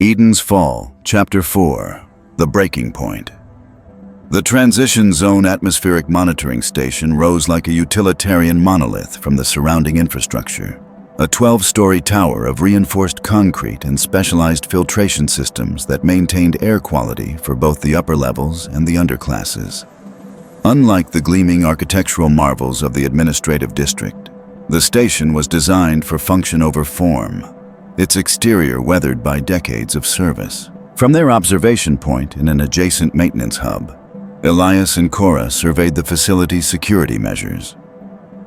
Eden's Fall, Chapter 4, The Breaking Point. The Transition Zone Atmospheric Monitoring Station rose like a utilitarian monolith from the surrounding infrastructure, a 12-story tower of reinforced concrete and specialized filtration systems that maintained air quality for both the upper levels and the underclasses. Unlike the gleaming architectural marvels of the administrative district, the station was designed for function over form, its exterior weathered by decades of service. From their observation point in an adjacent maintenance hub, Elias and Cora surveyed the facility's security measures.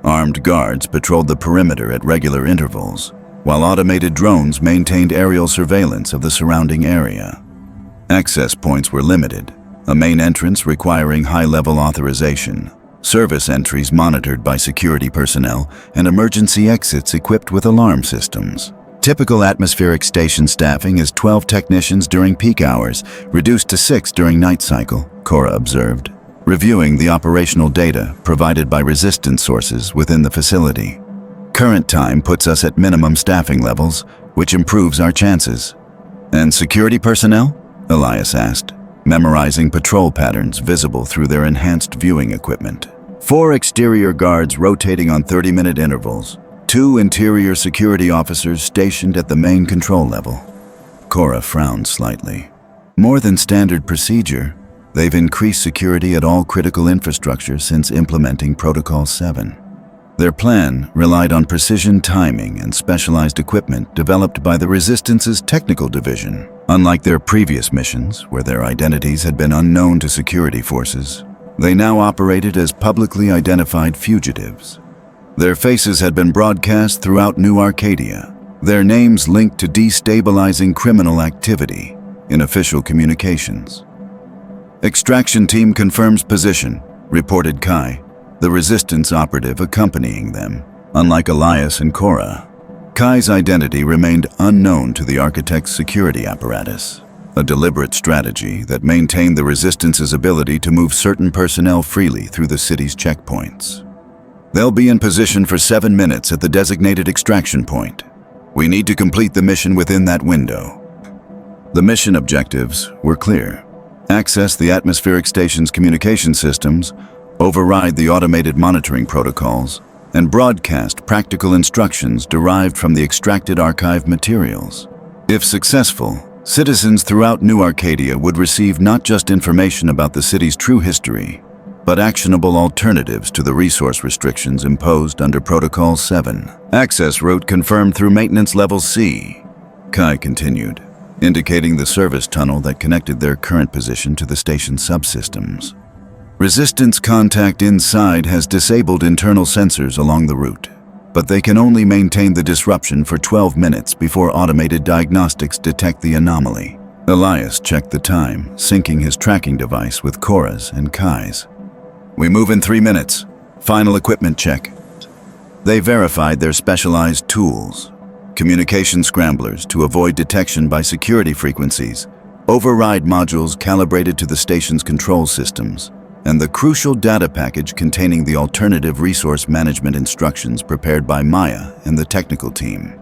Armed guards patrolled the perimeter at regular intervals, while automated drones maintained aerial surveillance of the surrounding area. Access points were limited, a main entrance requiring high-level authorization, service entries monitored by security personnel, and emergency exits equipped with alarm systems. Typical atmospheric station staffing is 12 technicians during peak hours, reduced to 6 during night cycle, Cora observed, reviewing the operational data provided by resistance sources within the facility. Current time puts us at minimum staffing levels, which improves our chances. And security personnel? Elias asked, memorizing patrol patterns visible through their enhanced viewing equipment. 4 exterior guards rotating on 30-minute intervals, 2 interior security officers stationed at the main control level. Cora frowned slightly. More than standard procedure, they've increased security at all critical infrastructure since implementing Protocol 7. Their plan relied on precision timing and specialized equipment developed by the Resistance's technical division. Unlike their previous missions, where their identities had been unknown to security forces, they now operated as publicly identified fugitives. Their faces had been broadcast throughout New Arcadia, their names linked to destabilizing criminal activity in official communications. Extraction team confirms position, reported Kai, the Resistance operative accompanying them. Unlike Elias and Cora, Kai's identity remained unknown to the Architect's security apparatus, a deliberate strategy that maintained the Resistance's ability to move certain personnel freely through the city's checkpoints. They'll be in position for 7 minutes at the designated extraction point. We need to complete the mission within that window. The mission objectives were clear. Access the atmospheric station's communication systems, override the automated monitoring protocols, and broadcast practical instructions derived from the extracted archive materials. If successful, citizens throughout New Arcadia would receive not just information about the city's true history, but actionable alternatives to the resource restrictions imposed under Protocol 7. Access route confirmed through Maintenance Level C, Kai continued, indicating the service tunnel that connected their current position to the station's subsystems. Resistance contact inside has disabled internal sensors along the route, but they can only maintain the disruption for 12 minutes before automated diagnostics detect the anomaly. Elias checked the time, syncing his tracking device with Cora's and Kai's. We move in 3 minutes. Final equipment check. They verified their specialized tools, communication scramblers to avoid detection by security frequencies, override modules calibrated to the station's control systems, and the crucial data package containing the alternative resource management instructions prepared by Maya and the technical team.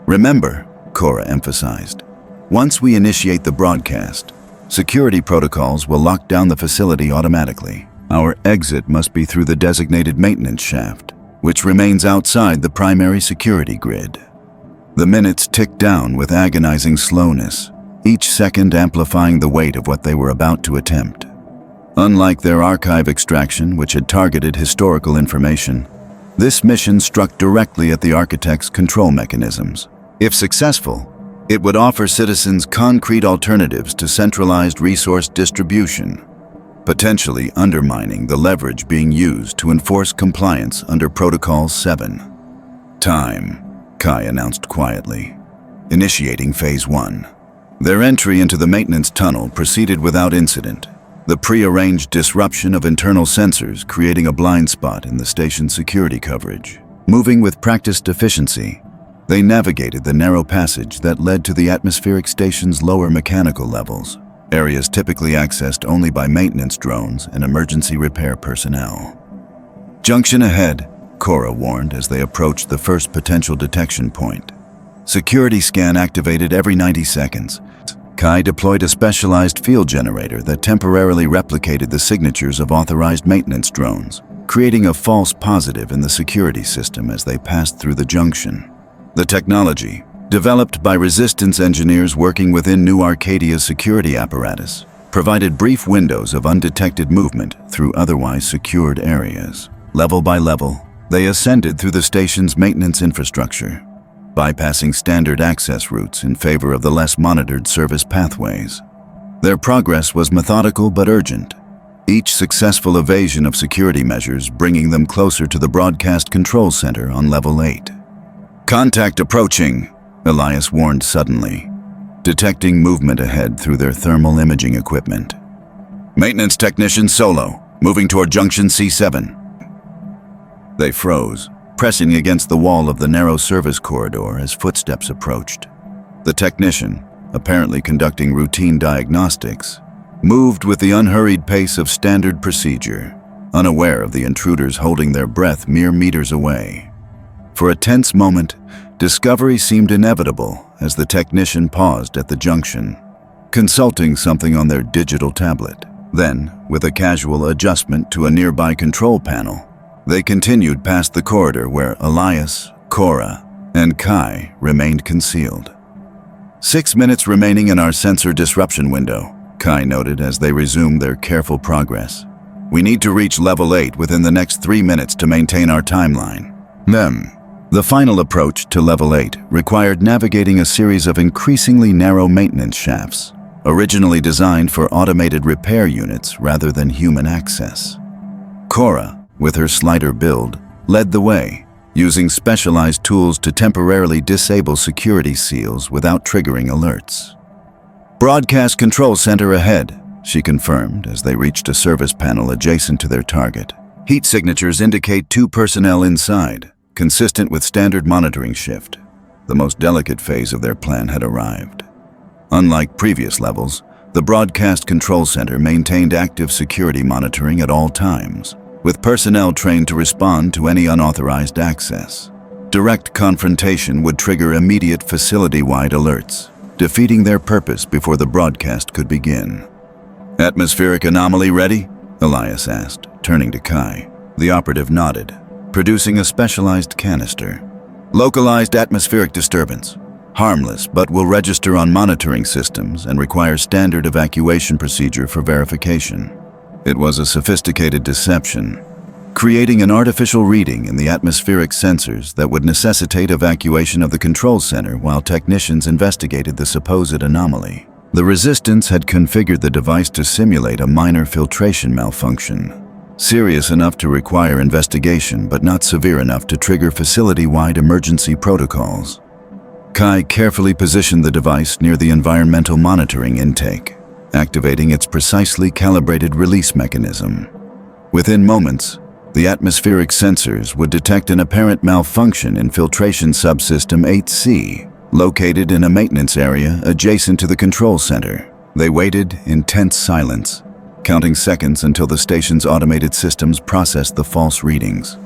Remember, Cora emphasized, once we initiate the broadcast, security protocols will lock down the facility automatically. Our exit must be through the designated maintenance shaft, which remains outside the primary security grid. The minutes ticked down with agonizing slowness, each second amplifying the weight of what they were about to attempt. Unlike their archive extraction, which had targeted historical information, this mission struck directly at the Architect's control mechanisms. If successful, it would offer citizens concrete alternatives to centralized resource distribution, potentially undermining the leverage being used to enforce compliance under Protocol 7. Time, Kai announced quietly, initiating Phase 1. Their entry into the maintenance tunnel proceeded without incident, the pre-arranged disruption of internal sensors creating a blind spot in the station's security coverage. Moving with practiced efficiency, they navigated the narrow passage that led to the atmospheric station's lower mechanical levels, areas typically accessed only by maintenance drones and emergency repair personnel. Junction ahead, Cora warned as they approached the first potential detection point. Security scan activated every 90 seconds. Kai deployed a specialized field generator that temporarily replicated the signatures of authorized maintenance drones, creating a false positive in the security system as they passed through the junction. The technology, developed by resistance engineers working within New Arcadia's security apparatus, provided brief windows of undetected movement through otherwise secured areas. Level by level, they ascended through the station's maintenance infrastructure, bypassing standard access routes in favor of the less monitored service pathways. Their progress was methodical but urgent, each successful evasion of security measures bringing them closer to the broadcast control center on level 8. "Contact approaching," Elias warned suddenly, detecting movement ahead through their thermal imaging equipment. "Maintenance technician Solo, moving toward junction C7. They froze, pressing against the wall of the narrow service corridor as footsteps approached. The technician, apparently conducting routine diagnostics, moved with the unhurried pace of standard procedure, unaware of the intruders holding their breath mere meters away. For a tense moment, discovery seemed inevitable as the technician paused at the junction, consulting something on their digital tablet. Then, with a casual adjustment to a nearby control panel, they continued past the corridor where Elias, Cora, and Kai remained concealed. 6 minutes remaining in our sensor disruption window, Kai noted as they resumed their careful progress. "We need to reach level 8 within the next 3 minutes to maintain our timeline." The final approach to level 8 required navigating a series of increasingly narrow maintenance shafts, originally designed for automated repair units rather than human access. Cora, with her slighter build, led the way, using specialized tools to temporarily disable security seals without triggering alerts. "Broadcast control center ahead," she confirmed as they reached a service panel adjacent to their target. Heat signatures indicate 2 personnel inside, consistent with standard monitoring shift. The most delicate phase of their plan had arrived. Unlike previous levels, the broadcast control center maintained active security monitoring at all times, with personnel trained to respond to any unauthorized access. Direct confrontation would trigger immediate facility-wide alerts, defeating their purpose before the broadcast could begin. "Atmospheric anomaly ready?" Elias asked, turning to Kai. The operative nodded, producing a specialized canister. "Localized atmospheric disturbance. Harmless, but will register on monitoring systems and require standard evacuation procedure for verification." It was a sophisticated deception, creating an artificial reading in the atmospheric sensors that would necessitate evacuation of the control center while technicians investigated the supposed anomaly. The resistance had configured the device to simulate a minor filtration malfunction, serious enough to require investigation but not severe enough to trigger facility-wide emergency protocols. Kai carefully positioned the device near the environmental monitoring intake, activating its precisely calibrated release mechanism. Within moments, the atmospheric sensors would detect an apparent malfunction in filtration subsystem 8C, located in a maintenance area adjacent to the control center. They waited in tense silence, counting seconds until the station's automated systems processed the false readings.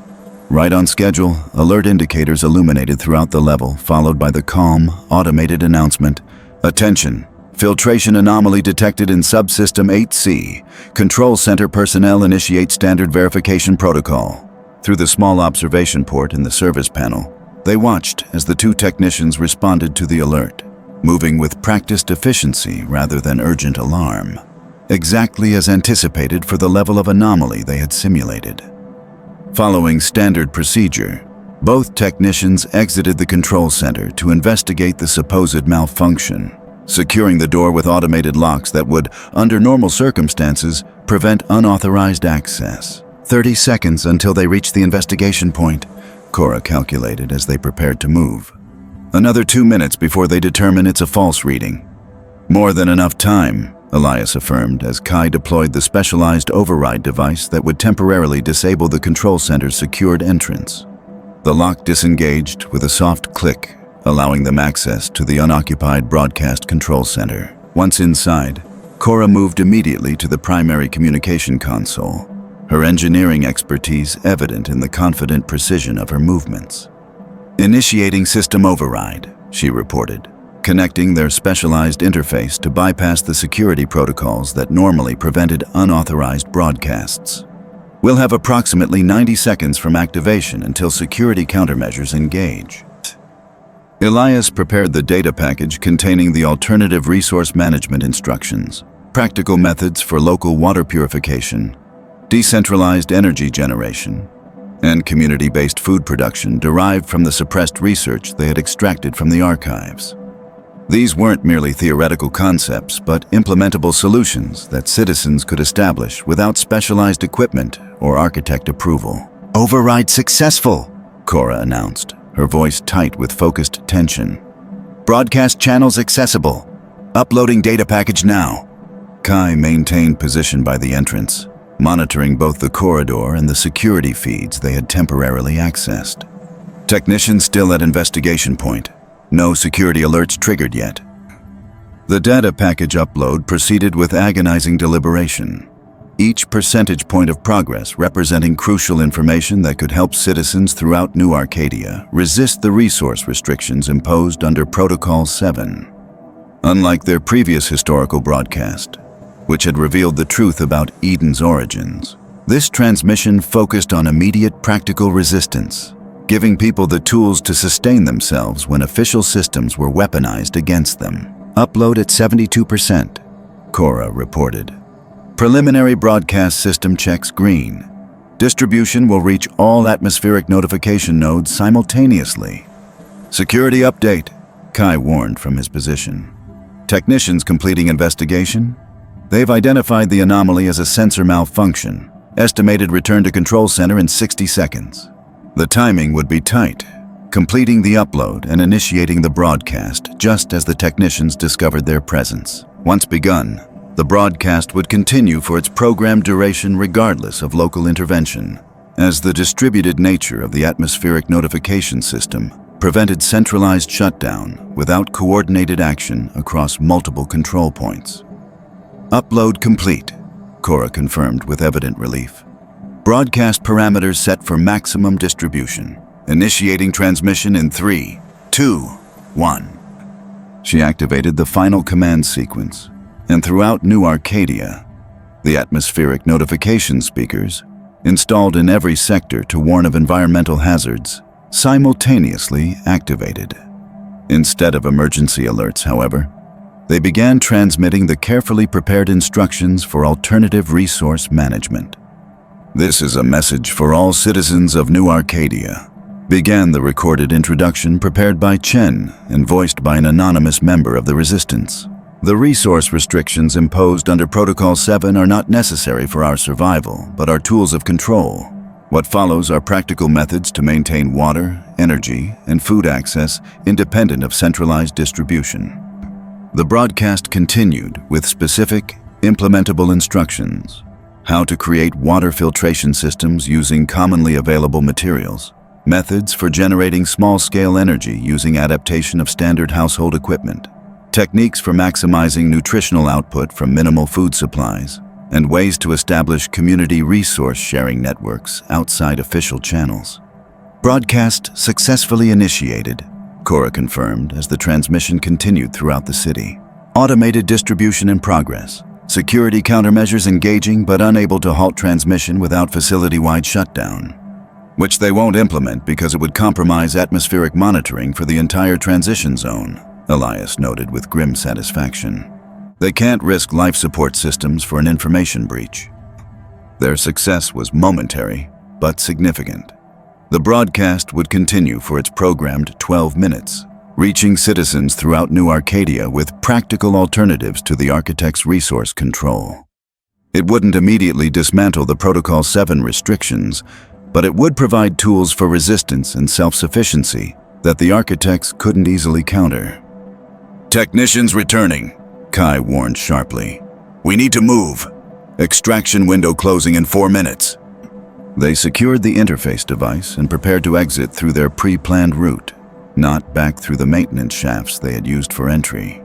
Right on schedule, alert indicators illuminated throughout the level, followed by the calm, automated announcement, "Attention! Filtration anomaly detected in subsystem 8C. Control center personnel initiate standard verification protocol." Through the small observation port in the service panel, they watched as the 2 technicians responded to the alert, moving with practiced efficiency rather than urgent alarm, exactly as anticipated for the level of anomaly they had simulated. Following standard procedure, both technicians exited the control center to investigate the supposed malfunction, securing the door with automated locks that would, under normal circumstances, prevent unauthorized access. 30 seconds until they reached the investigation point, Cora calculated as they prepared to move. Another 2 minutes before they determine it's a false reading. "More than enough time," Elias affirmed as Kai deployed the specialized override device that would temporarily disable the control center's secured entrance. The lock disengaged with a soft click, allowing them access to the unoccupied broadcast control center. Once inside, Cora moved immediately to the primary communication console, her engineering expertise evident in the confident precision of her movements. Initiating system override, she reported, connecting their specialized interface to bypass the security protocols that normally prevented unauthorized broadcasts. We'll have approximately 90 seconds from activation until security countermeasures engage. Elias prepared the data package containing the alternative resource management instructions, practical methods for local water purification, decentralized energy generation, and community-based food production derived from the suppressed research they had extracted from the archives. These weren't merely theoretical concepts, but implementable solutions that citizens could establish without specialized equipment or architect approval. "Override successful," Cora announced, her voice tight with focused tension. "Broadcast channels accessible. Uploading data package now." Kai maintained position by the entrance, monitoring both the corridor and the security feeds they had temporarily accessed. Technicians still at investigation point. No security alerts triggered yet. The data package upload proceeded with agonizing deliberation, each percentage point of progress representing crucial information that could help citizens throughout New Arcadia resist the resource restrictions imposed under Protocol 7. Unlike their previous historical broadcast, which had revealed the truth about Eden's origins, this transmission focused on immediate practical resistance, giving people the tools to sustain themselves when official systems were weaponized against them. "Upload at 72%, Cora reported. "Preliminary broadcast system checks green. Distribution will reach all atmospheric notification nodes simultaneously." "Security update," Kai warned from his position. "Technicians completing investigation. They've identified the anomaly as a sensor malfunction. Estimated return to control center in 60 seconds. The timing would be tight, completing the upload and initiating the broadcast just as the technicians discovered their presence. Once begun, the broadcast would continue for its programmed duration regardless of local intervention, as the distributed nature of the atmospheric notification system prevented centralized shutdown without coordinated action across multiple control points. "Upload complete," Cora confirmed with evident relief. "Broadcast parameters set for maximum distribution. Initiating transmission in 3, 2, 1. She activated the final command sequence, and throughout New Arcadia, the atmospheric notification speakers, installed in every sector to warn of environmental hazards, simultaneously activated. Instead of emergency alerts, however, they began transmitting the carefully prepared instructions for alternative resource management. "This is a message for all citizens of New Arcadia," began the recorded introduction prepared by Chen and voiced by an anonymous member of the Resistance. "The resource restrictions imposed under Protocol 7 are not necessary for our survival, but are tools of control. What follows are practical methods to maintain water, energy, and food access independent of centralized distribution." The broadcast continued with specific, implementable instructions: how to create water filtration systems using commonly available materials, methods for generating small-scale energy using adaptation of standard household equipment, techniques for maximizing nutritional output from minimal food supplies, and ways to establish community resource sharing networks outside official channels. "Broadcast successfully initiated," Cora confirmed as the transmission continued throughout the city. "Automated distribution in progress. Security countermeasures engaging but unable to halt transmission without facility-wide shutdown." "Which they won't implement because it would compromise atmospheric monitoring for the entire transition zone," Elias noted with grim satisfaction. "They can't risk life support systems for an information breach." Their success was momentary, but significant. The broadcast would continue for its programmed 12 minutes, reaching citizens throughout New Arcadia with practical alternatives to the architect's resource control. It wouldn't immediately dismantle the Protocol 7 restrictions, but it would provide tools for resistance and self-sufficiency that the architects couldn't easily counter. "Technicians returning," Kai warned sharply. "We need to move. Extraction window closing in 4 minutes." They secured the interface device and prepared to exit through their pre-planned route, not back through the maintenance shafts they had used for entry,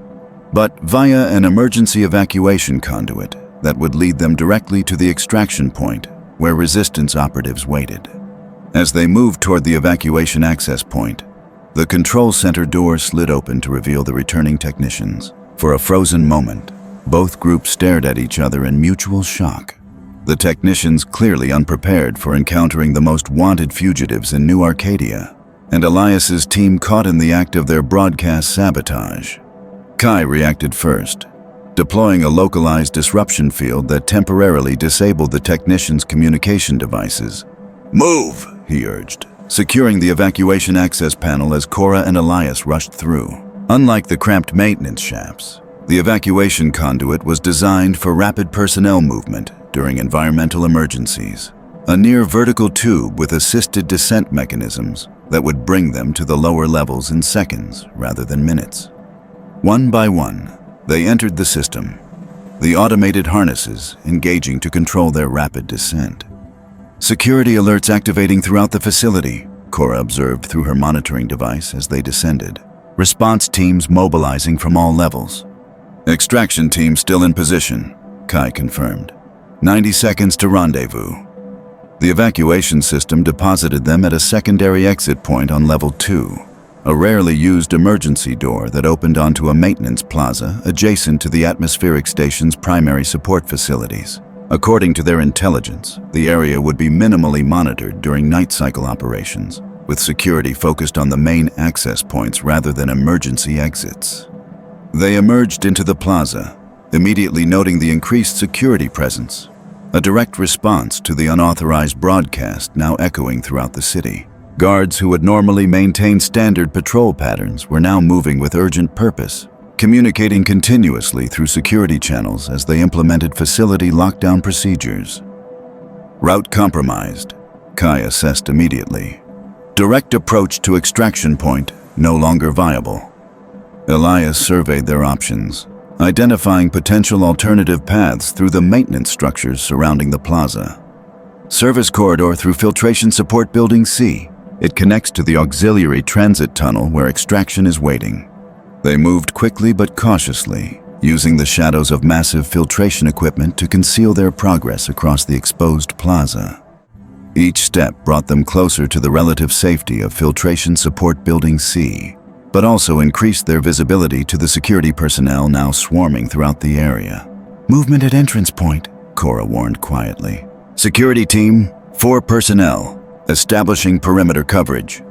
but via an emergency evacuation conduit that would lead them directly to the extraction point where resistance operatives waited. As they moved toward the evacuation access point, The control center door slid open to reveal the returning technicians. For a frozen moment, both groups stared at each other in mutual shock. The technicians clearly unprepared for encountering the most wanted fugitives in New Arcadia, and Elias's team caught in the act of their broadcast sabotage. Kai reacted first, deploying a localized disruption field that temporarily disabled the technicians' communication devices. "Move!" he urged, securing the evacuation access panel as Cora and Elias rushed through. Unlike the cramped maintenance shafts, the evacuation conduit was designed for rapid personnel movement during environmental emergencies. A near vertical tube with assisted descent mechanisms that would bring them to the lower levels in seconds rather than minutes. One by one, they entered the system, the automated harnesses engaging to control their rapid descent. Security alerts activating throughout the facility, Cora observed through her monitoring device as they descended. Response teams mobilizing from all levels. Extraction team still in position, Kai confirmed. 90 seconds to rendezvous. The evacuation system deposited them at a secondary exit point on level 2, a rarely used emergency door that opened onto a maintenance plaza adjacent to the atmospheric station's primary support facilities. According to their intelligence, the area would be minimally monitored during night cycle operations, with security focused on the main access points rather than emergency exits. They emerged into the plaza, immediately noting the increased security presence, a direct response to the unauthorized broadcast now echoing throughout the city. Guards who would normally maintain standard patrol patterns were now moving with urgent purpose, communicating continuously through security channels as they implemented facility lockdown procedures. Route compromised, Kai assessed immediately. Direct approach to extraction point no longer viable. Elias surveyed their options, identifying potential alternative paths through the maintenance structures surrounding the plaza. Service corridor through Filtration Support Building C. It connects to the auxiliary transit tunnel where extraction is waiting. They moved quickly but cautiously, using the shadows of massive filtration equipment to conceal their progress across the exposed plaza. Each step brought them closer to the relative safety of Filtration Support Building C, but also increased their visibility to the security personnel now swarming throughout the area. "Movement at entrance point," Cora warned quietly. "Security team, 4 personnel, establishing perimeter coverage."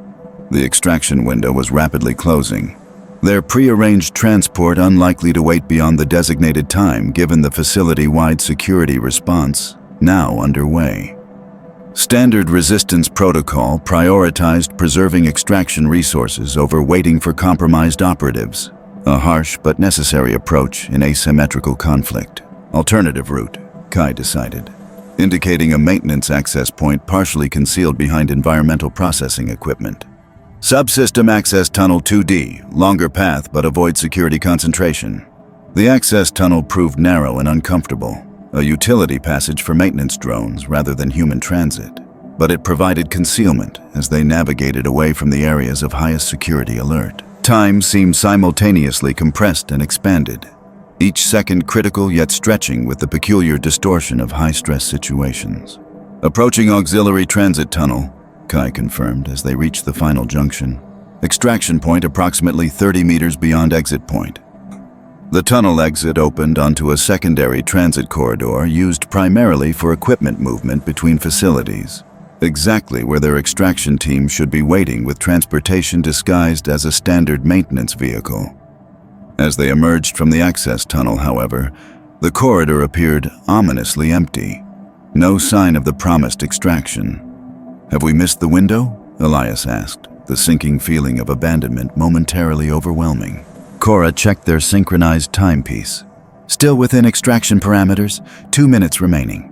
The extraction window was rapidly closing, their pre-arranged transport unlikely to wait beyond the designated time given the facility-wide security response now underway. Standard resistance protocol prioritized preserving extraction resources over waiting for compromised operatives, a harsh but necessary approach in asymmetrical conflict. Alternative route, Kai decided, indicating a maintenance access point partially concealed behind environmental processing equipment. Subsystem access tunnel 2D, longer path but avoid security concentration. The access tunnel proved narrow and uncomfortable, a utility passage for maintenance drones rather than human transit, but it provided concealment as they navigated away from the areas of highest security alert. Time seemed simultaneously compressed and expanded, each second critical yet stretching with the peculiar distortion of high-stress situations. Approaching auxiliary transit tunnel, Kai confirmed as they reached the final junction. Extraction point approximately 30 meters beyond exit point. The tunnel exit opened onto a secondary transit corridor used primarily for equipment movement between facilities, exactly where their extraction team should be waiting with transportation disguised as a standard maintenance vehicle. As they emerged from the access tunnel, however, the corridor appeared ominously empty. No sign of the promised extraction. "Have we missed the window?" Elias asked, the sinking feeling of abandonment momentarily overwhelming. Cora checked their synchronized timepiece. "Still within extraction parameters, 2 minutes remaining."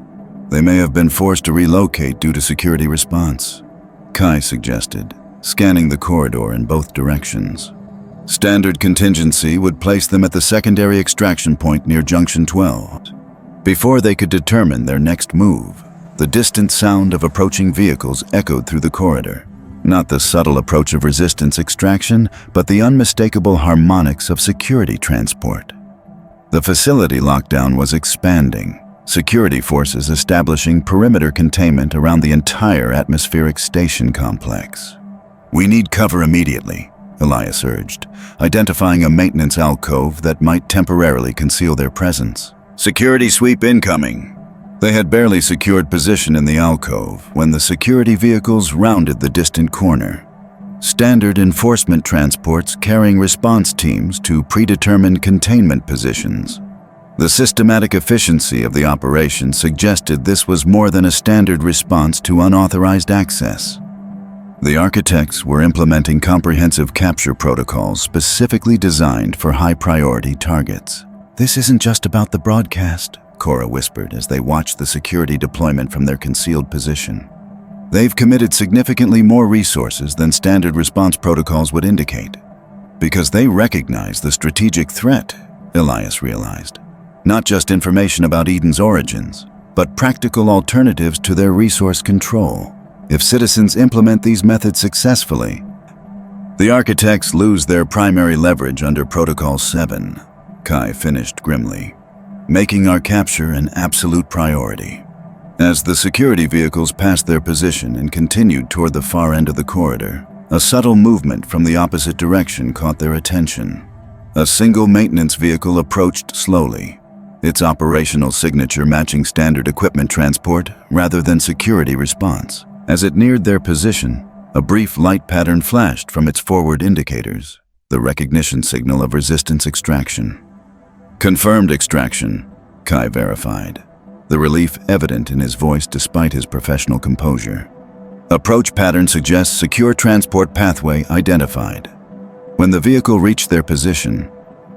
"They may have been forced to relocate due to security response," Kai suggested, scanning the corridor in both directions. Standard contingency would place them at the secondary extraction point near Junction 12. Before they could determine their next move, the distant sound of approaching vehicles echoed through the corridor. Not the subtle approach of resistance extraction, but the unmistakable harmonics of security transport. The facility lockdown was expanding, security forces establishing perimeter containment around the entire atmospheric station complex. "We need cover immediately," Elias urged, identifying a maintenance alcove that might temporarily conceal their presence. "Security sweep incoming." They had barely secured position in the alcove when the security vehicles rounded the distant corner. Standard enforcement transports carrying response teams to predetermined containment positions. The systematic efficiency of the operation suggested this was more than a standard response to unauthorized access. The architects were implementing comprehensive capture protocols specifically designed for high-priority targets. "This isn't just about the broadcast," Cora whispered as they watched the security deployment from their concealed position. "They've committed significantly more resources than standard response protocols would indicate. Because they recognize the strategic threat," Elias realized. "Not just information about Eden's origins, but practical alternatives to their resource control. If citizens implement these methods successfully, the architects lose their primary leverage under Protocol 7, Kai finished grimly, making our capture an absolute priority. As the security vehicles passed their position and continued toward the far end of the corridor, a subtle movement from the opposite direction caught their attention. A single maintenance vehicle approached slowly, its operational signature matching standard equipment transport rather than security response. As it neared their position, a brief light pattern flashed from its forward indicators, the recognition signal of resistance extraction. "Confirmed extraction," Kai verified, the relief evident in his voice despite his professional composure. "Approach pattern suggests secure transport pathway identified." When the vehicle reached their position,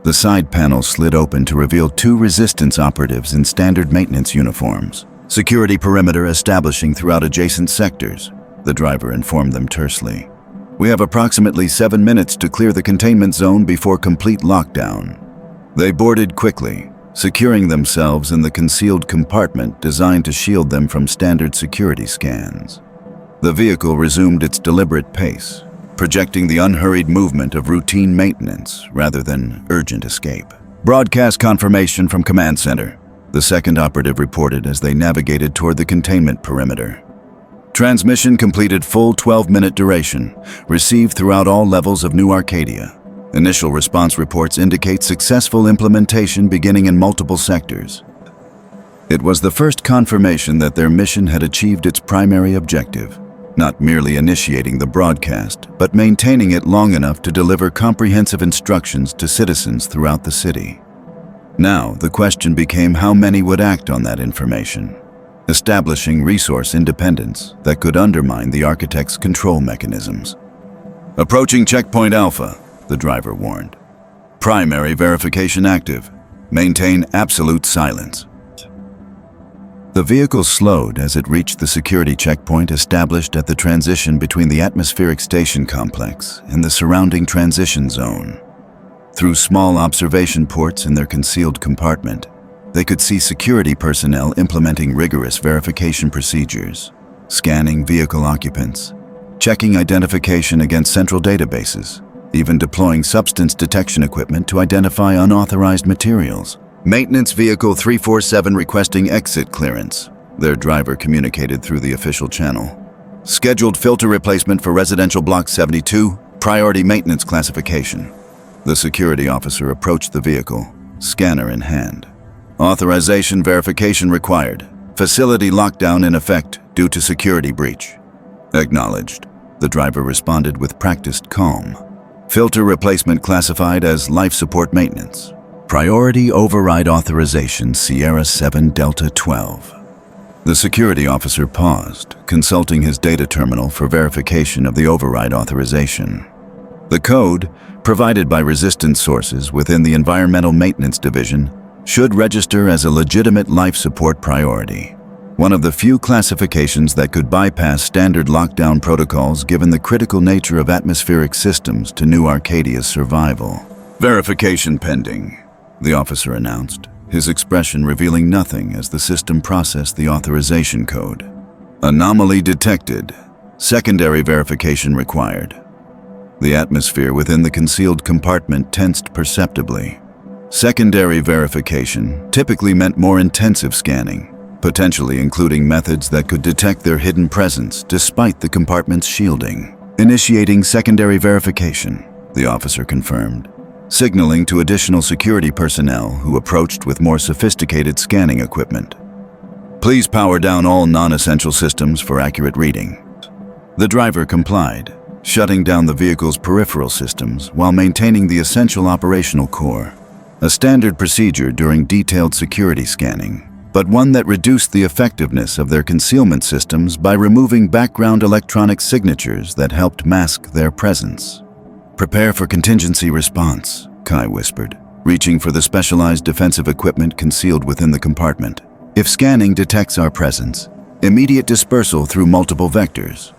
the side panel slid open to reveal two resistance operatives in standard maintenance uniforms. "Security perimeter establishing throughout adjacent sectors," the driver informed them tersely. "We have approximately 7 minutes to clear the containment zone before complete lockdown." They boarded quickly, securing themselves in the concealed compartment designed to shield them from standard security scans. The vehicle resumed its deliberate pace, projecting the unhurried movement of routine maintenance rather than urgent escape. "Broadcast confirmation from Command Center," the second operative reported as they navigated toward the containment perimeter. "Transmission completed full 12-minute duration, received throughout all levels of New Arcadia. Initial response reports indicate successful implementation beginning in multiple sectors." It was the first confirmation that their mission had achieved its primary objective, not merely initiating the broadcast, but maintaining it long enough to deliver comprehensive instructions to citizens throughout the city. Now, the question became how many would act on that information, establishing resource independence that could undermine the architect's control mechanisms. "Approaching Checkpoint Alpha," the driver warned. "Primary verification active. Maintain absolute silence." The vehicle slowed as it reached the security checkpoint established at the transition between the atmospheric station complex and the surrounding transition zone. Through small observation ports in their concealed compartment, they could see security personnel implementing rigorous verification procedures, scanning vehicle occupants, checking identification against central databases, even deploying substance detection equipment to identify unauthorized materials. "Maintenance Vehicle 347 requesting exit clearance," their driver communicated through the official channel. "Scheduled filter replacement for Residential Block 72, priority maintenance classification." The security officer approached the vehicle, scanner in hand. "Authorization verification required. Facility lockdown in effect due to security breach." "Acknowledged," the driver responded with practiced calm. "Filter replacement classified as life support maintenance. Priority override authorization Sierra 7 Delta 12. The security officer paused, consulting his data terminal for verification of the override authorization. The code, provided by resistance sources within the Environmental Maintenance Division, should register as a legitimate life support priority. One of the few classifications that could bypass standard lockdown protocols given the critical nature of atmospheric systems to New Arcadia's survival. "Verification pending," the officer announced, his expression revealing nothing as the system processed the authorization code. "Anomaly detected. Secondary verification required." The atmosphere within the concealed compartment tensed perceptibly. Secondary verification typically meant more intensive scanning, potentially including methods that could detect their hidden presence despite the compartment's shielding. "Initiating secondary verification," the officer confirmed, signaling to additional security personnel who approached with more sophisticated scanning equipment. Please power down all non-essential systems for accurate reading. The driver complied, shutting down the vehicle's peripheral systems while maintaining the essential operational core, a standard procedure during detailed security scanning, but one that reduced the effectiveness of their concealment systems by removing background electronic signatures that helped mask their presence. Prepare for contingency response, Kai whispered, reaching for the specialized defensive equipment concealed within the compartment. If scanning detects our presence, immediate dispersal through multiple vectors.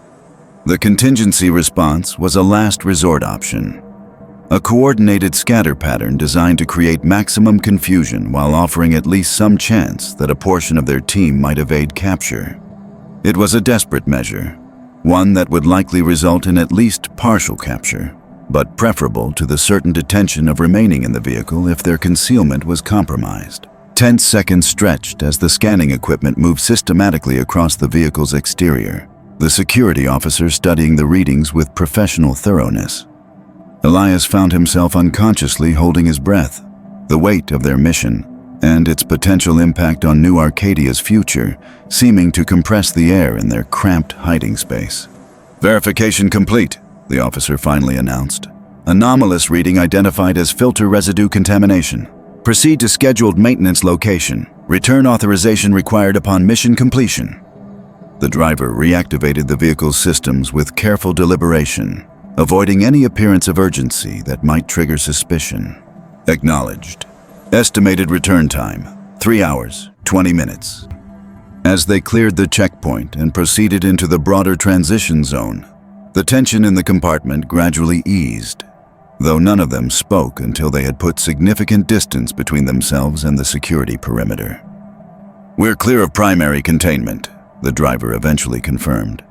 The contingency response was a last resort option, a coordinated scatter pattern designed to create maximum confusion while offering at least some chance that a portion of their team might evade capture. It was a desperate measure, one that would likely result in at least partial capture, but preferable to the certain detention of remaining in the vehicle if their concealment was compromised. 10 seconds stretched as the scanning equipment moved systematically across the vehicle's exterior, the security officer studying the readings with professional thoroughness. Elias found himself unconsciously holding his breath. The weight of their mission and its potential impact on New Arcadia's future seeming to compress the air in their cramped hiding space. Verification complete, the officer finally announced. Anomalous reading identified as filter residue contamination. Proceed to scheduled maintenance location. Return authorization required upon mission completion. The driver reactivated the vehicle's systems with careful deliberation, avoiding any appearance of urgency that might trigger suspicion. Acknowledged. Estimated return time, 3 hours, 20 minutes. As they cleared the checkpoint and proceeded into the broader transition zone, the tension in the compartment gradually eased, though none of them spoke until they had put significant distance between themselves and the security perimeter. We're clear of primary containment, the driver eventually confirmed.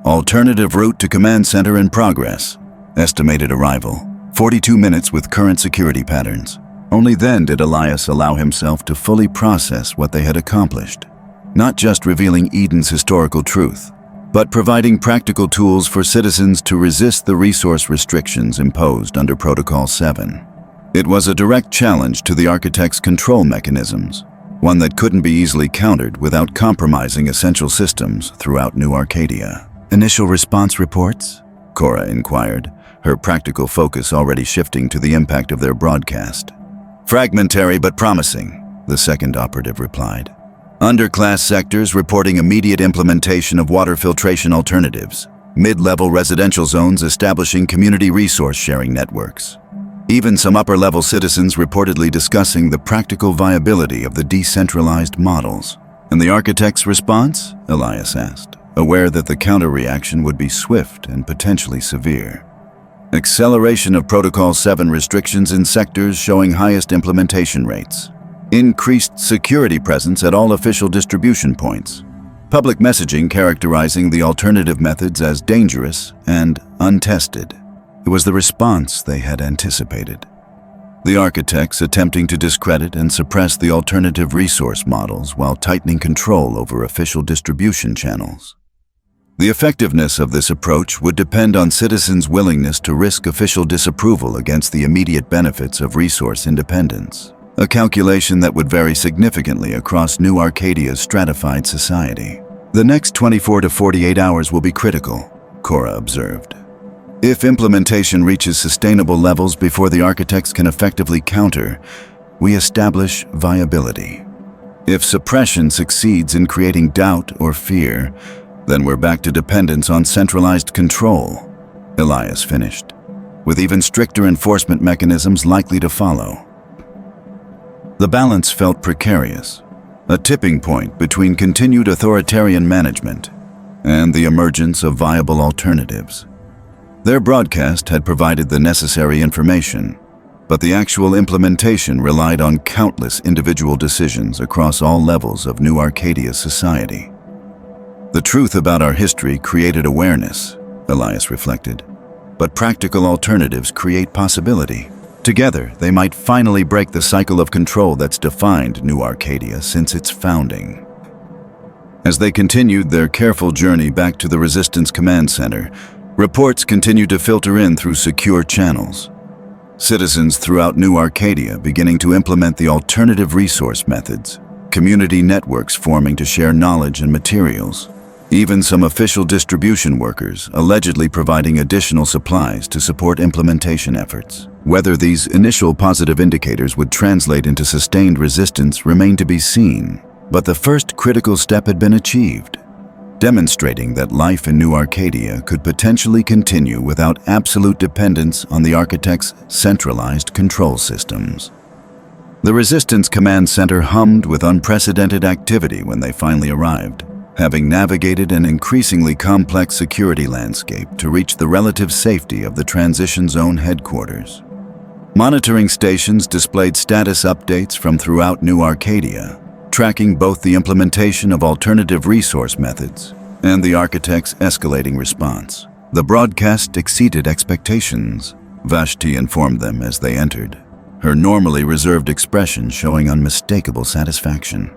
Alternative route to command center in progress. Estimated arrival, 42 minutes with current security patterns. Only then did Elias allow himself to fully process what they had accomplished, not just revealing Eden's historical truth, but providing practical tools for citizens to resist the resource restrictions imposed under Protocol 7. It was a direct challenge to the Architect's control mechanisms, one that couldn't be easily countered without compromising essential systems throughout New Arcadia. Initial response reports? Cora inquired, her practical focus already shifting to the impact of their broadcast. Fragmentary but promising, the second operative replied. Underclass sectors reporting immediate implementation of water filtration alternatives. Mid-level residential zones establishing community resource sharing networks. Even some upper-level citizens reportedly discussing the practical viability of the decentralized models. And the Architect's response? Elias asked, aware that the counter-reaction would be swift and potentially severe. Acceleration of Protocol 7 restrictions in sectors showing highest implementation rates. Increased security presence at all official distribution points. Public messaging characterizing the alternative methods as dangerous and untested. It was the response they had anticipated. The architects attempting to discredit and suppress the alternative resource models while tightening control over official distribution channels. The effectiveness of this approach would depend on citizens' willingness to risk official disapproval against the immediate benefits of resource independence, a calculation that would vary significantly across New Arcadia's stratified society. The next 24 to 48 hours will be critical, Cora observed. If implementation reaches sustainable levels before the architects can effectively counter, we establish viability. If suppression succeeds in creating doubt or fear, then we're back to dependence on centralized control, Elias finished, with even stricter enforcement mechanisms likely to follow. The balance felt precarious, a tipping point between continued authoritarian management and the emergence of viable alternatives. Their broadcast had provided the necessary information, but the actual implementation relied on countless individual decisions across all levels of New Arcadia's society. The truth about our history created awareness, Elias reflected, but practical alternatives create possibility. Together, they might finally break the cycle of control that's defined New Arcadia since its founding. As they continued their careful journey back to the Resistance Command Center, Reports continued to filter in through secure channels. Citizens throughout New Arcadia beginning to implement the alternative resource methods, community networks forming to share knowledge and materials, even some official distribution workers allegedly providing additional supplies to support implementation efforts. Whether these initial positive indicators would translate into sustained resistance remained to be seen, but the first critical step had been achieved, demonstrating that life in New Arcadia could potentially continue without absolute dependence on the architect's centralized control systems. The Resistance Command Center hummed with unprecedented activity when they finally arrived, having navigated an increasingly complex security landscape to reach the relative safety of the Transition Zone headquarters. Monitoring stations displayed status updates from throughout New Arcadia, tracking both the implementation of alternative resource methods and the architect's escalating response. The broadcast exceeded expectations, Vashti informed them as they entered, her normally reserved expression showing unmistakable satisfaction.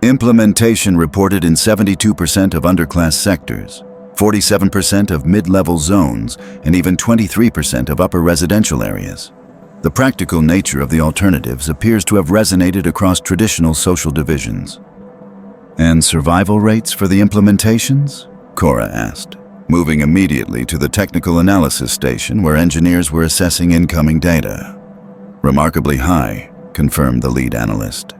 Implementation reported in 72% of underclass sectors, 47% of mid-level zones, and even 23% of upper residential areas. The practical nature of the alternatives appears to have resonated across traditional social divisions. And survival rates for the implementations? Cora asked, moving immediately to the technical analysis station where engineers were assessing incoming data. Remarkably high, confirmed the lead analyst.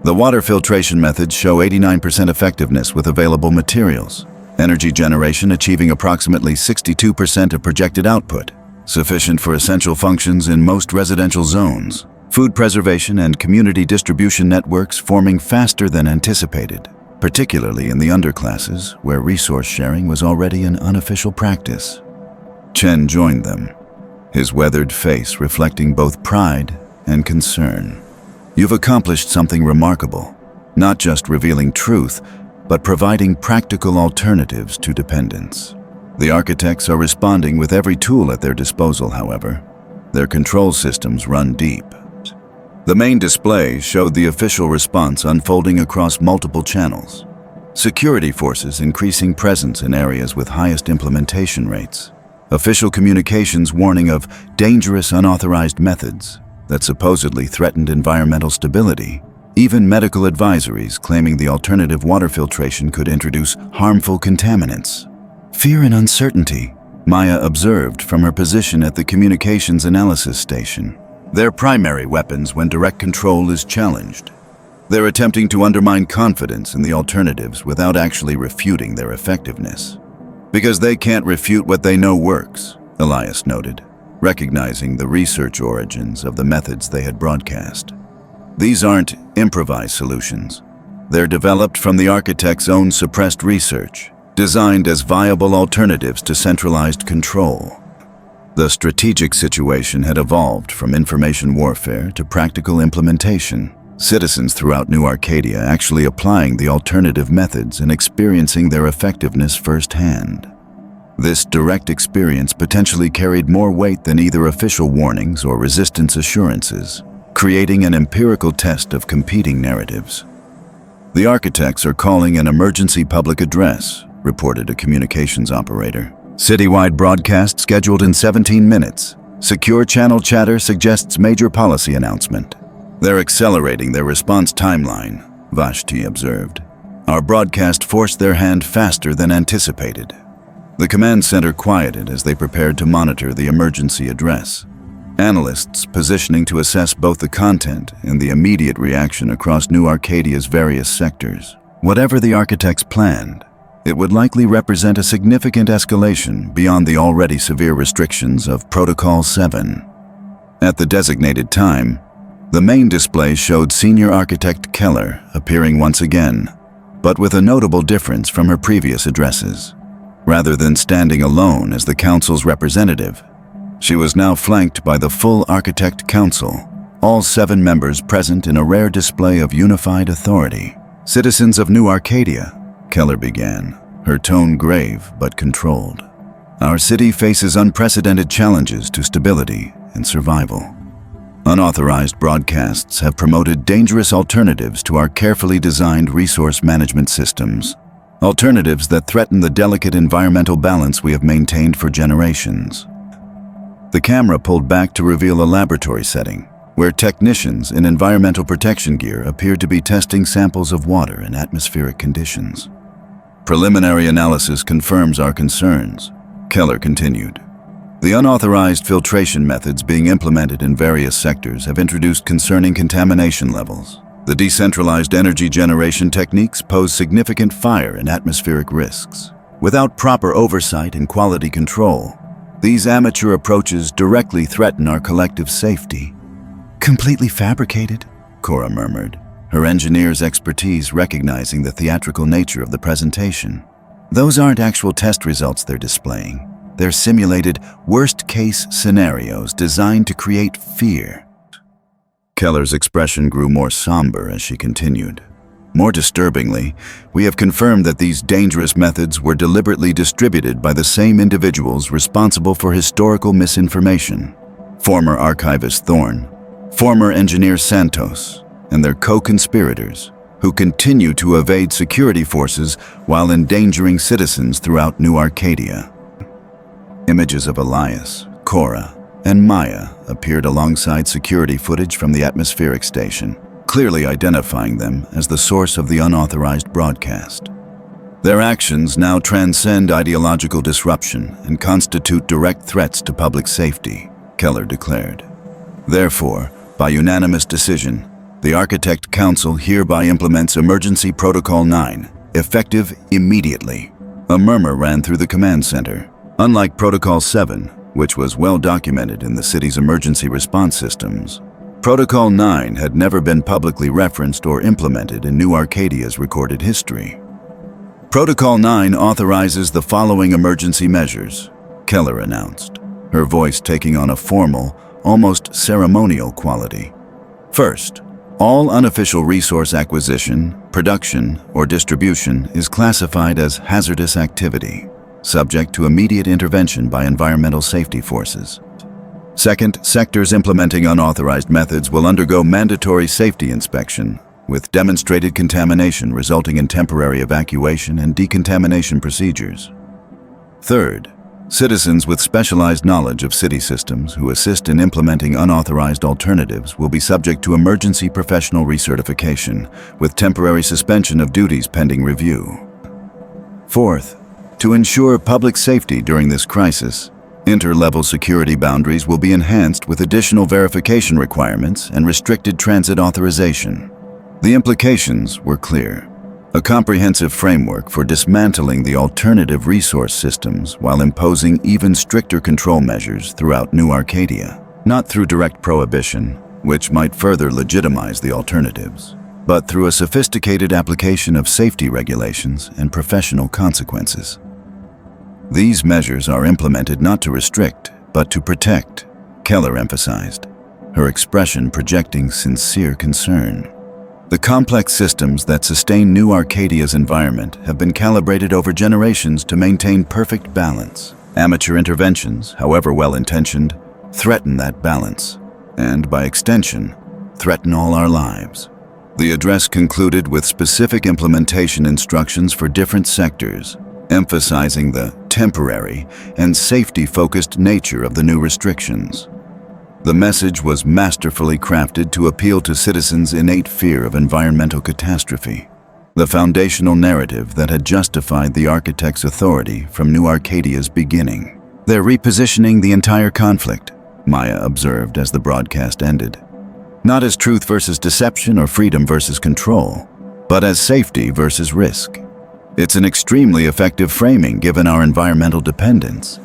The water filtration methods show 89% effectiveness with available materials, energy generation achieving approximately 62% of projected output, sufficient for essential functions in most residential zones, food preservation and community distribution networks forming faster than anticipated, particularly in the underclasses where resource sharing was already an unofficial practice. Chen joined them, his weathered face reflecting both pride and concern. You've accomplished something remarkable, not just revealing truth, but providing practical alternatives to dependence. The architects are responding with every tool at their disposal, however. Their control systems run deep. The main display showed the official response unfolding across multiple channels. Security forces increasing presence in areas with highest implementation rates. Official communications warning of dangerous unauthorized methods that supposedly threatened environmental stability. Even medical advisories claiming the alternative water filtration could introduce harmful contaminants. Fear and uncertainty, Maya observed from her position at the communications analysis station. Their primary weapons when direct control is challenged. They're attempting to undermine confidence in the alternatives without actually refuting their effectiveness. Because they can't refute what they know works, Elias noted, recognizing the research origins of the methods they had broadcast. These aren't improvised solutions. They're developed from the architect's own suppressed research, designed as viable alternatives to centralized control. The strategic situation had evolved from information warfare to practical implementation, citizens throughout New Arcadia actually applying the alternative methods and experiencing their effectiveness firsthand. This direct experience potentially carried more weight than either official warnings or resistance assurances, creating an empirical test of competing narratives. The architects are calling an emergency public address, reported a communications operator. Citywide broadcast scheduled in 17 minutes. Secure channel chatter suggests major policy announcement. They're accelerating their response timeline, Vashti observed. Our broadcast forced their hand faster than anticipated. The command center quieted as they prepared to monitor the emergency address. Analysts positioning to assess both the content and the immediate reaction across New Arcadia's various sectors. Whatever the architects planned, it would likely represent a significant escalation beyond the already severe restrictions of Protocol 7. At the designated time, the main display showed Senior Architect Keller appearing once again, but with a notable difference from her previous addresses. Rather than standing alone as the council's representative, she was now flanked by the full Architect Council, all 7 members present in a rare display of unified authority. Citizens of New Arcadia, Keller began, her tone grave but controlled. Our city faces unprecedented challenges to stability and survival. Unauthorized broadcasts have promoted dangerous alternatives to our carefully designed resource management systems. alternatives that threaten the delicate environmental balance we have maintained for generations. The camera pulled back to reveal a laboratory setting, where technicians in environmental protection gear appeared to be testing samples of water in atmospheric conditions. Preliminary analysis confirms our concerns, Keller continued. The unauthorized filtration methods being implemented in various sectors have introduced concerning contamination levels. The decentralized energy generation techniques pose significant fire and atmospheric risks. Without proper oversight and quality control, these amateur approaches directly threaten our collective safety. Completely fabricated, Cora murmured, her engineer's expertise recognizing the theatrical nature of the presentation. Those aren't actual test results they're displaying. They're simulated worst-case scenarios designed to create fear. Keller's expression grew more somber as she continued. More disturbingly, we have confirmed that these dangerous methods were deliberately distributed by the same individuals responsible for historical misinformation. Former Archivist Thorne, former Engineer Santos, and their co-conspirators, who continue to evade security forces while endangering citizens throughout New Arcadia. Images of Elias, Cora, and Maya appeared alongside security footage from the atmospheric station, clearly identifying them as the source of the unauthorized broadcast. Their actions now transcend ideological disruption and constitute direct threats to public safety, Keller declared. Therefore, by unanimous decision, the Architect Council hereby implements Emergency Protocol 9, effective immediately. A murmur ran through the command center. Unlike Protocol 7, which was well documented in the city's emergency response systems, Protocol 9 had never been publicly referenced or implemented in New Arcadia's recorded history. Protocol 9 authorizes the following emergency measures, Keller announced, her voice taking on a formal, almost ceremonial quality. First, all unofficial resource acquisition, production, or distribution is classified as hazardous activity, subject to immediate intervention by environmental safety forces. Second, sectors implementing unauthorized methods will undergo mandatory safety inspection, with demonstrated contamination resulting in temporary evacuation and decontamination procedures. Third, citizens with specialized knowledge of city systems who assist in implementing unauthorized alternatives will be subject to emergency professional recertification, with temporary suspension of duties pending review. Fourth, to ensure public safety during this crisis, inter-level security boundaries will be enhanced with additional verification requirements and restricted transit authorization. The implications were clear. A comprehensive framework for dismantling the alternative resource systems while imposing even stricter control measures throughout New Arcadia, not through direct prohibition, which might further legitimize the alternatives, but through a sophisticated application of safety regulations and professional consequences. These measures are implemented not to restrict, but to protect, Keller emphasized, her expression projecting sincere concern. The complex systems that sustain New Arcadia's environment have been calibrated over generations to maintain perfect balance. Amateur interventions, however well-intentioned, threaten that balance, and by extension, threaten all our lives. The address concluded with specific implementation instructions for different sectors, emphasizing the temporary and safety-focused nature of the new restrictions. The message was masterfully crafted to appeal to citizens' innate fear of environmental catastrophe, the foundational narrative that had justified the architect's authority from New Arcadia's beginning. They're repositioning the entire conflict, Maya observed as the broadcast ended. Not as truth versus deception or freedom versus control, but as safety versus risk. It's an extremely effective framing given our environmental dependence,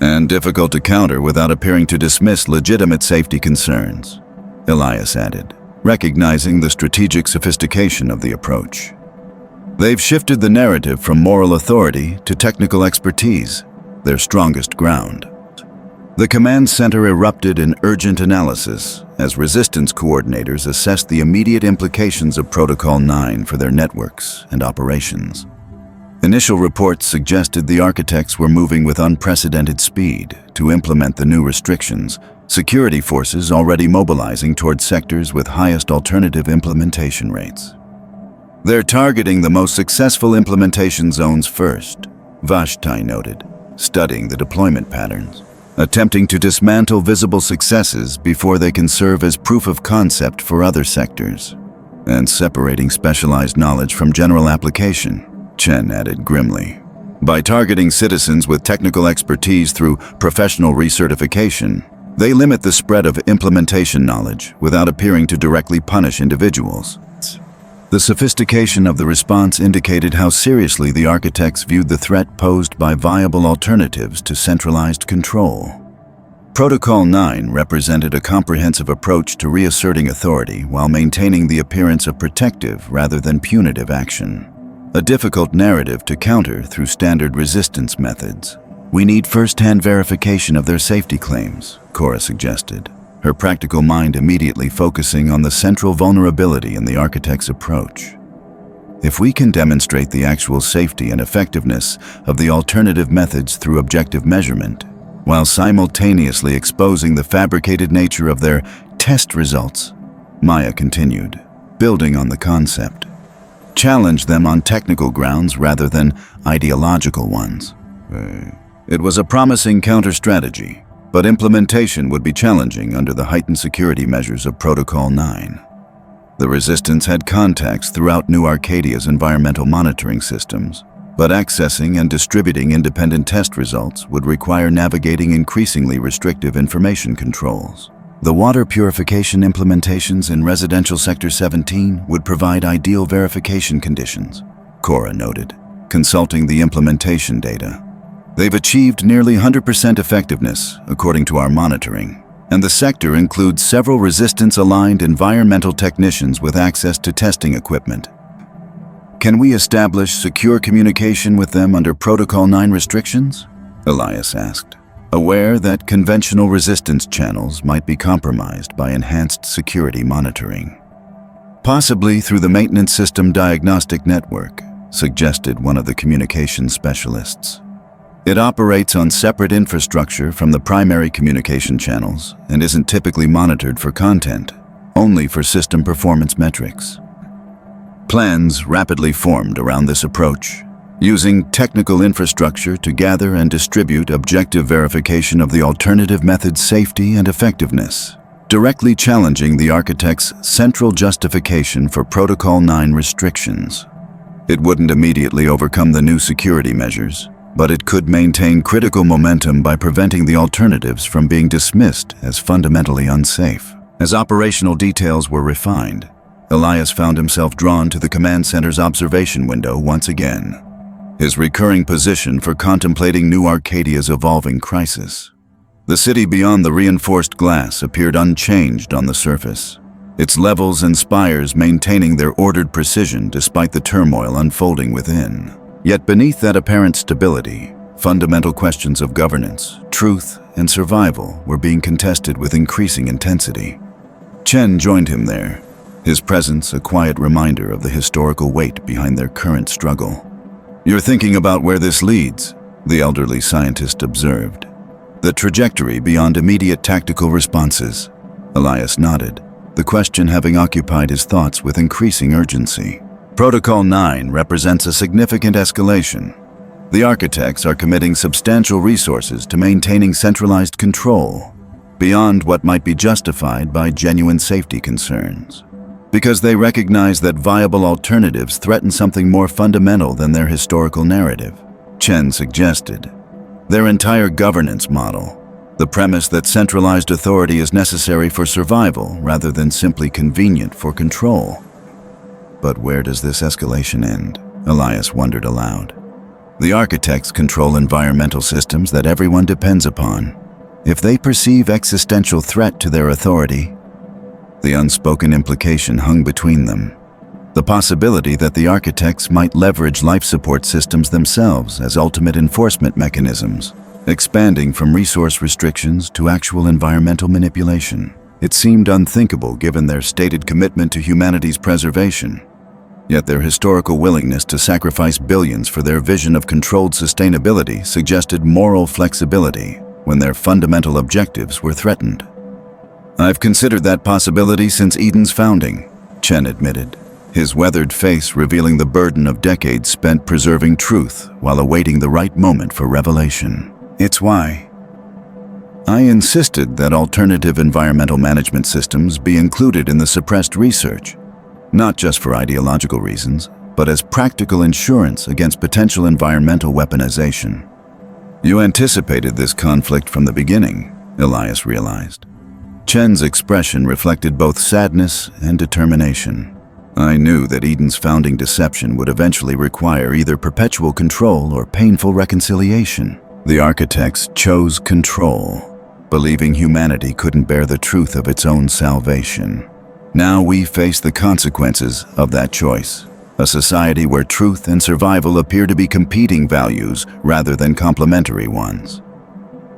and difficult to counter without appearing to dismiss legitimate safety concerns, Elias added, recognizing the strategic sophistication of the approach. They've shifted the narrative from moral authority to technical expertise, their strongest ground. The command center erupted in urgent analysis as resistance coordinators assessed the immediate implications of Protocol 9 for their networks and operations. Initial reports suggested the architects were moving with unprecedented speed to implement the new restrictions, security forces already mobilizing toward sectors with highest alternative implementation rates. They're targeting the most successful implementation zones first, Vashti noted, studying the deployment patterns, attempting to dismantle visible successes before they can serve as proof of concept for other sectors, and separating specialized knowledge from general application, Chen added grimly. By targeting citizens with technical expertise through professional recertification, they limit the spread of implementation knowledge without appearing to directly punish individuals. The sophistication of the response indicated how seriously the architects viewed the threat posed by viable alternatives to centralized control. Protocol 9 represented a comprehensive approach to reasserting authority while maintaining the appearance of protective rather than punitive action. A difficult narrative to counter through standard resistance methods. We need first-hand verification of their safety claims, Cora suggested, her practical mind immediately focusing on the central vulnerability in the architect's approach. If we can demonstrate the actual safety and effectiveness of the alternative methods through objective measurement, while simultaneously exposing the fabricated nature of their test results, Maya continued, building on the concept. Challenge them on technical grounds rather than ideological ones. It was a promising counter-strategy, but implementation would be challenging under the heightened security measures of Protocol 9. The Resistance had contacts throughout New Arcadia's environmental monitoring systems, but accessing and distributing independent test results would require navigating increasingly restrictive information controls. The water purification implementations in Residential Sector 17 would provide ideal verification conditions, Cora noted, consulting the implementation data. They've achieved nearly 100% effectiveness, according to our monitoring, and the sector includes several resistance-aligned environmental technicians with access to testing equipment. Can we establish secure communication with them under Protocol 9 restrictions? Elias asked, aware that conventional resistance channels might be compromised by enhanced security monitoring. Possibly through the Maintenance System Diagnostic Network, suggested one of the communications specialists. It operates on separate infrastructure from the primary communication channels and isn't typically monitored for content, only for system performance metrics. Plans rapidly formed around this approach, using technical infrastructure to gather and distribute objective verification of the alternative method's safety and effectiveness, directly challenging the architect's central justification for Protocol 9 restrictions. It wouldn't immediately overcome the new security measures, but it could maintain critical momentum by preventing the alternatives from being dismissed as fundamentally unsafe. As operational details were refined, Elias found himself drawn to the command center's observation window once again, his recurring position for contemplating New Arcadia's evolving crisis. The city beyond the reinforced glass appeared unchanged on the surface, its levels and spires maintaining their ordered precision despite the turmoil unfolding within. Yet beneath that apparent stability, fundamental questions of governance, truth, and survival were being contested with increasing intensity. Chen joined him there, his presence a quiet reminder of the historical weight behind their current struggle. "You're thinking about where this leads," the elderly scientist observed. "The trajectory beyond immediate tactical responses." Elias nodded, the question having occupied his thoughts with increasing urgency. Protocol 9 represents a significant escalation. The architects are committing substantial resources to maintaining centralized control, beyond what might be justified by genuine safety concerns, because they recognize that viable alternatives threaten something more fundamental than their historical narrative, Chen suggested. Their entire governance model, the premise that centralized authority is necessary for survival rather than simply convenient for control. But where does this escalation end? Elias wondered aloud. The architects control environmental systems that everyone depends upon. If they perceive existential threat to their authority, the unspoken implication hung between them. The possibility that the architects might leverage life support systems themselves as ultimate enforcement mechanisms, expanding from resource restrictions to actual environmental manipulation. It seemed unthinkable given their stated commitment to humanity's preservation. Yet their historical willingness to sacrifice billions for their vision of controlled sustainability suggested moral flexibility when their fundamental objectives were threatened. "I've considered that possibility since Eden's founding," Chen admitted, his weathered face revealing the burden of decades spent preserving truth while awaiting the right moment for revelation. It's why I insisted that alternative environmental management systems be included in the suppressed research, not just for ideological reasons, but as practical insurance against potential environmental weaponization. You anticipated this conflict from the beginning, Elias realized. Chen's expression reflected both sadness and determination. I knew that Eden's founding deception would eventually require either perpetual control or painful reconciliation. The architects chose control, believing humanity couldn't bear the truth of its own salvation. Now we face the consequences of that choice, a society where truth and survival appear to be competing values rather than complementary ones.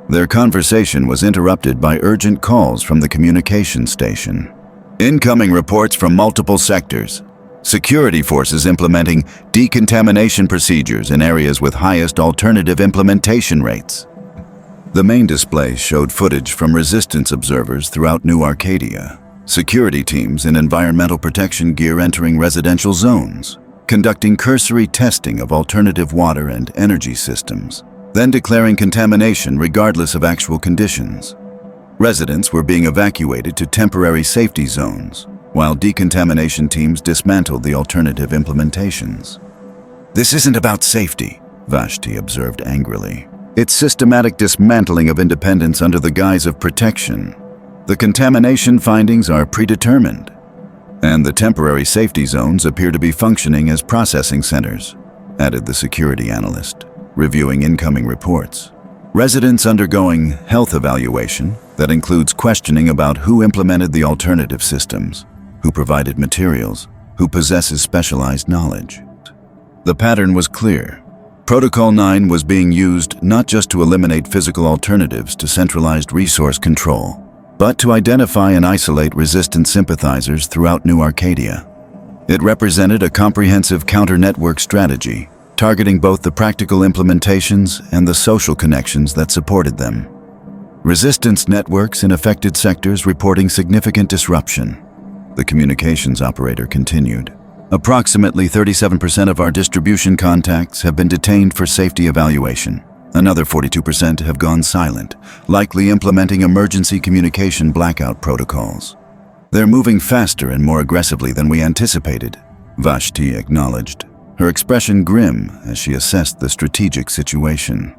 Their conversation was interrupted by urgent calls from the communication station. Incoming reports from multiple sectors. Security forces implementing decontamination procedures in areas with highest alternative implementation rates. The main display showed footage from resistance observers throughout New Arcadia. Security teams in environmental protection gear entering residential zones, conducting cursory testing of alternative water and energy systems, then declaring contamination regardless of actual conditions. Residents were being evacuated to temporary safety zones, while decontamination teams dismantled the alternative implementations. This isn't about safety, Vashti observed angrily. It's systematic dismantling of independence under the guise of protection. The contamination findings are predetermined, and the temporary safety zones appear to be functioning as processing centers, added the security analyst, reviewing incoming reports. Residents undergoing health evaluation that includes questioning about who implemented the alternative systems, who provided materials, who possesses specialized knowledge. The pattern was clear. Protocol 9 was being used not just to eliminate physical alternatives to centralized resource control, but to identify and isolate resistant sympathizers throughout New Arcadia. It represented a comprehensive counter-network strategy, targeting both the practical implementations and the social connections that supported them. Resistance networks in affected sectors reporting significant disruption. The communications operator continued. Approximately 37% of our distribution contacts have been detained for safety evaluation. Another 42% have gone silent, likely implementing emergency communication blackout protocols. They're moving faster and more aggressively than we anticipated, Vashti acknowledged, her expression grim as she assessed the strategic situation.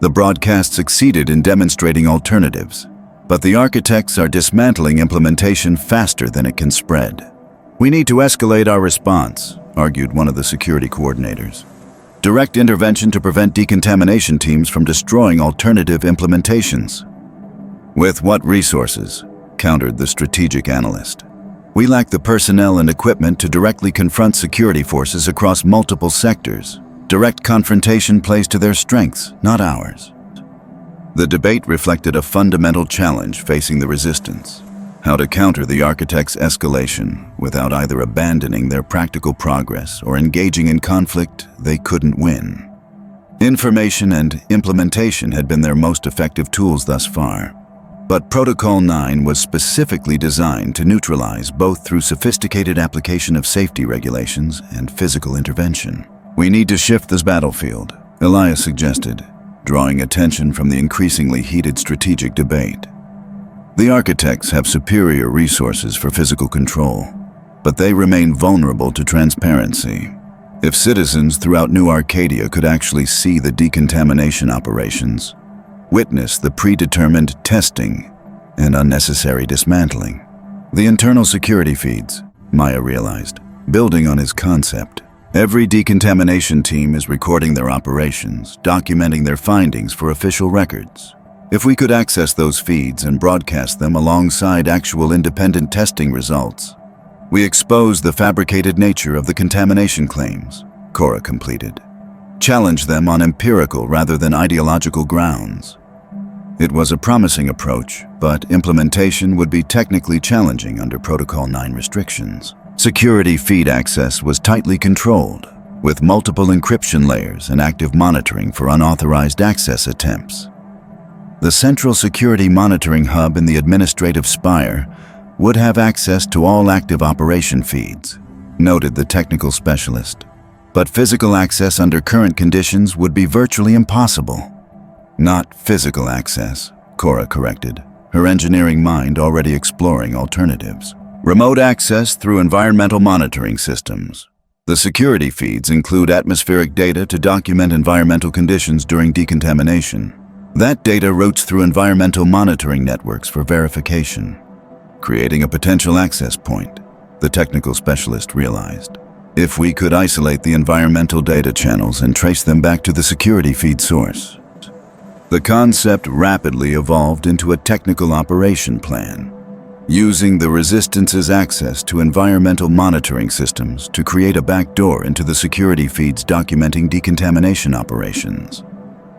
The broadcast succeeded in demonstrating alternatives, but the architects are dismantling implementation faster than it can spread. We need to escalate our response, argued one of the security coordinators. Direct intervention to prevent decontamination teams from destroying alternative implementations. With what resources? Countered the strategic analyst. We lack the personnel and equipment to directly confront security forces across multiple sectors. Direct confrontation plays to their strengths, not ours. The debate reflected a fundamental challenge facing the resistance: how to counter the architects' escalation without either abandoning their practical progress or engaging in conflict they couldn't win. Information and implementation had been their most effective tools thus far, but Protocol 9 was specifically designed to neutralize both through sophisticated application of safety regulations and physical intervention. We need to shift this battlefield, Elias suggested, drawing attention from the increasingly heated strategic debate. The architects have superior resources for physical control, but they remain vulnerable to transparency. If citizens throughout New Arcadia could actually see the decontamination operations, witness the predetermined testing and unnecessary dismantling. The internal security feeds, Maya realized, building on his concept. Every decontamination team is recording their operations, documenting their findings for official records. If we could access those feeds and broadcast them alongside actual independent testing results, we expose the fabricated nature of the contamination claims, Cora completed. Challenge them on empirical rather than ideological grounds. It was a promising approach, but implementation would be technically challenging under Protocol 9 restrictions. Security feed access was tightly controlled, with multiple encryption layers and active monitoring for unauthorized access attempts. The central security monitoring hub in the administrative spire would have access to all active operation feeds, noted the technical specialist. But physical access under current conditions would be virtually impossible. Not physical access, Cora corrected, her engineering mind already exploring alternatives. Remote access through environmental monitoring systems. The security feeds include atmospheric data to document environmental conditions during decontamination. That data routes through environmental monitoring networks for verification, creating a potential access point, the technical specialist realized. If we could isolate the environmental data channels and trace them back to the security feed source. The concept rapidly evolved into a technical operation plan, using the Resistance's access to environmental monitoring systems to create a backdoor into the security feeds documenting decontamination operations.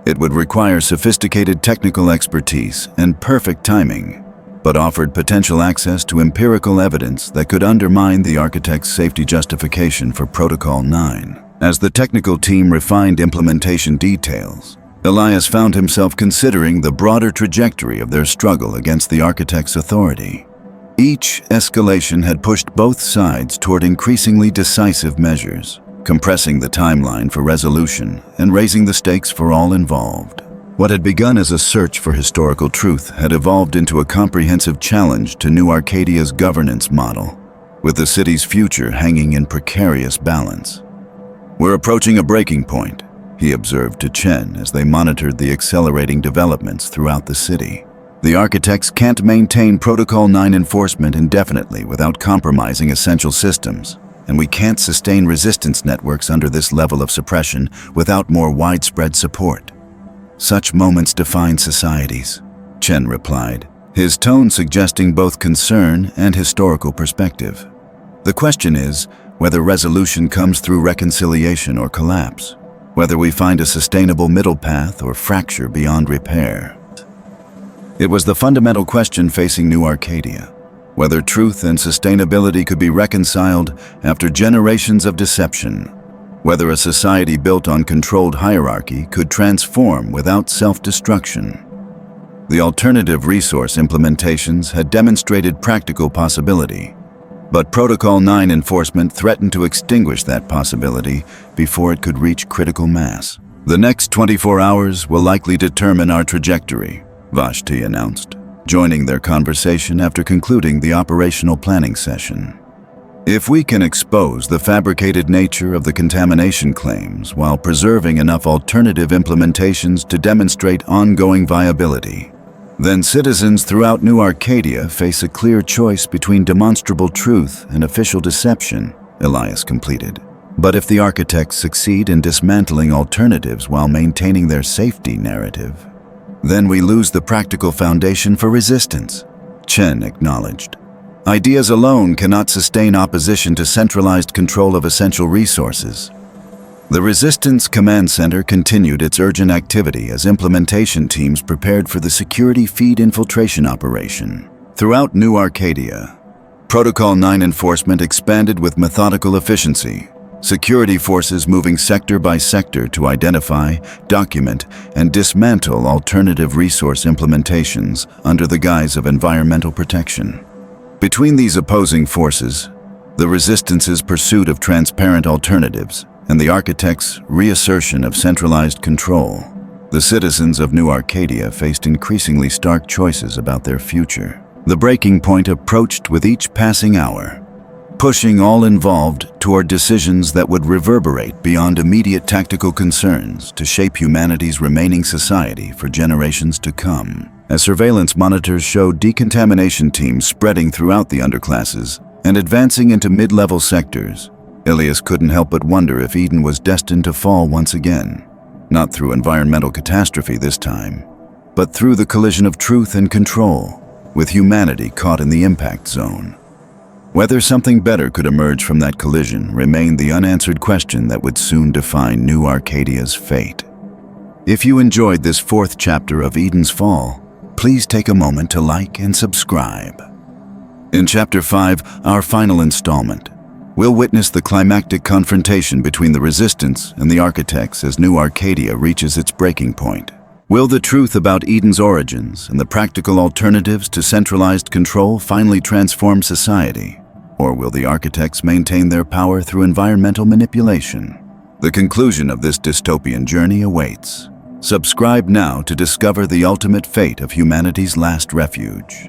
It would require sophisticated technical expertise and perfect timing, but offered potential access to empirical evidence that could undermine the architect's safety justification for Protocol 9. As the technical team refined implementation details, Elias found himself considering the broader trajectory of their struggle against the architect's authority. Each escalation had pushed both sides toward increasingly decisive measures, compressing the timeline for resolution and raising the stakes for all involved. What had begun as a search for historical truth had evolved into a comprehensive challenge to New Arcadia's governance model, with the city's future hanging in precarious balance. "We're approaching a breaking point," he observed to Chen as they monitored the accelerating developments throughout the city. "The architects can't maintain Protocol 9 enforcement indefinitely without compromising essential systems, and we can't sustain resistance networks under this level of suppression without more widespread support. Such moments define societies," Chen replied, his tone suggesting both concern and historical perspective. "The question is whether resolution comes through reconciliation or collapse, whether we find a sustainable middle path or fracture beyond repair." It was the fundamental question facing New Arcadia, whether truth and sustainability could be reconciled after generations of deception, whether a society built on controlled hierarchy could transform without self-destruction. The alternative resource implementations had demonstrated practical possibility, but Protocol 9 enforcement threatened to extinguish that possibility before it could reach critical mass. "The next 24 hours will likely determine our trajectory," Vashti announced, joining their conversation after concluding the operational planning session. "If we can expose the fabricated nature of the contamination claims while preserving enough alternative implementations to demonstrate ongoing viability, then citizens throughout New Arcadia face a clear choice between demonstrable truth and official deception," Elias completed. "But if the architects succeed in dismantling alternatives while maintaining their safety narrative, then we lose the practical foundation for resistance," Chen acknowledged. "Ideas alone cannot sustain opposition to centralized control of essential resources." The Resistance Command Center continued its urgent activity as implementation teams prepared for the security feed infiltration operation. Throughout New Arcadia, Protocol 9 enforcement expanded with methodical efficiency, security forces moving sector by sector to identify, document, and dismantle alternative resource implementations under the guise of environmental protection. Between these opposing forces, the Resistance's pursuit of transparent alternatives and the architects' reassertion of centralized control, the citizens of New Arcadia faced increasingly stark choices about their future. The breaking point approached with each passing hour, pushing all involved toward decisions that would reverberate beyond immediate tactical concerns to shape humanity's remaining society for generations to come. As surveillance monitors showed decontamination teams spreading throughout the underclasses and advancing into mid-level sectors, Elias couldn't help but wonder if Eden was destined to fall once again, not through environmental catastrophe this time, but through the collision of truth and control, with humanity caught in the impact zone. Whether something better could emerge from that collision remained the unanswered question that would soon define New Arcadia's fate. If you enjoyed this 4th chapter of Eden's Fall, please take a moment to like and subscribe. In Chapter 5, our final installment, we'll witness the climactic confrontation between the Resistance and the Architects as New Arcadia reaches its breaking point. Will the truth about Eden's origins and the practical alternatives to centralized control finally transform society? Or will the architects maintain their power through environmental manipulation? The conclusion of this dystopian journey awaits. Subscribe now to discover the ultimate fate of humanity's last refuge.